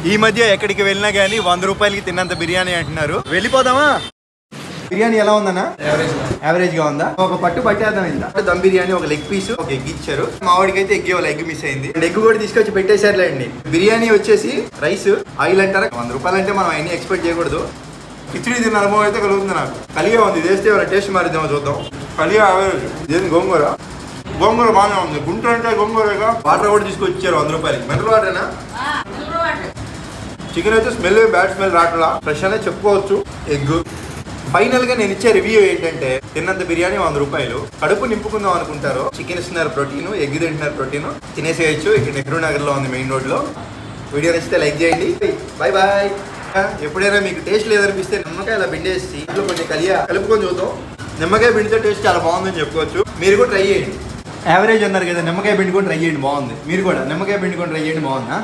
ఈ మధ్య ఎక్కడికి వెళ్ళినా గానీ 100 రూపాయలకి తిన్నంత బిర్యానీ అంటున్నారు. వెళ్ళిపోదామా? బిర్యానీ ఎలా ఉందన్నా? యావరేజ్ గా ఉందా? ఒక పట్టు పట్టేద్దాం. ఇంత దమ్ బిర్యానీ, ఒక లెగ్ పీస్, ఒక ఎగ్ ఇచ్చారు. మా వాడికి అయితే ఎగ్ ఎగ్ మిస్ అయింది. ఎగ్ కూడా తీసుకొచ్చి పెట్టేశారులేండి. బిర్యానీ వచ్చేసి రైస్ ఆయిల్ అంటారా, 100 రూపాయలు అంటే మనం అన్ని ఎక్స్పెక్ట్ చేయకూడదు. కిచిడి తిన్న అనుభవం అయితే కలుగుతుంది నాకు. కలిగా ఉంది, ఇది వేస్తే టేస్ట్ మారిద్దామో చూద్దాం. కలిగా యావరేజ్. దేని గోంగూర బాగానే ఉంది. గుంటూరు అంటే గోంగూరగా. వాటర్ కూడా తీసుకొచ్చి ఇచ్చారు 100 రూపాయలకి. మినరల్ వాటరేనా? చికెన్ అయితే స్మెల్ బ్యాడ్ స్మెల్ రావట్లా, ఫ్రెష్ అనే చెప్పుకోవచ్చు. ఎగ్ ఫైనల్ గా నేను ఇచ్చే రివ్యూ ఏంటంటే, తిన్నంత బిర్యానీ 100 రూపాయలు. కడుపు నింపుకుందాం అనుకుంటారు. చికెన్ ఇస్తున్నారు ప్రోటీన్, ఎగ్ తింటున్నారు ప్రోటీన్, తినేసేయచ్చు. ఇక్కడ నెహ్రూ నగర్ లో ఉంది, మెయిన్ రోడ్ లో. వీడియో నచ్చితే లైక్ చేయండి. Bye bye. ఎప్పుడైనా మీకు టేస్ట్ లేదనిపిస్తే నిమ్మకాయ ఇలా పిండేసి ఇంట్లో కొంచెం కలుపుకొని చూద్దాం. నిమ్మకాయ పిండితే టేస్ట్ చాలా బాగుందని చెప్పుకోవచ్చు. మీరు కూడా ట్రై చేయండి. యావరేజ్ అన్నారు కదా, నిమ్మకాయ పిండుకొని ట్రై చేయండి, బాగుంది. మీరు కూడా నిమ్మకాయ పిండుకొని ట్రై చేయండి, బాగుందా?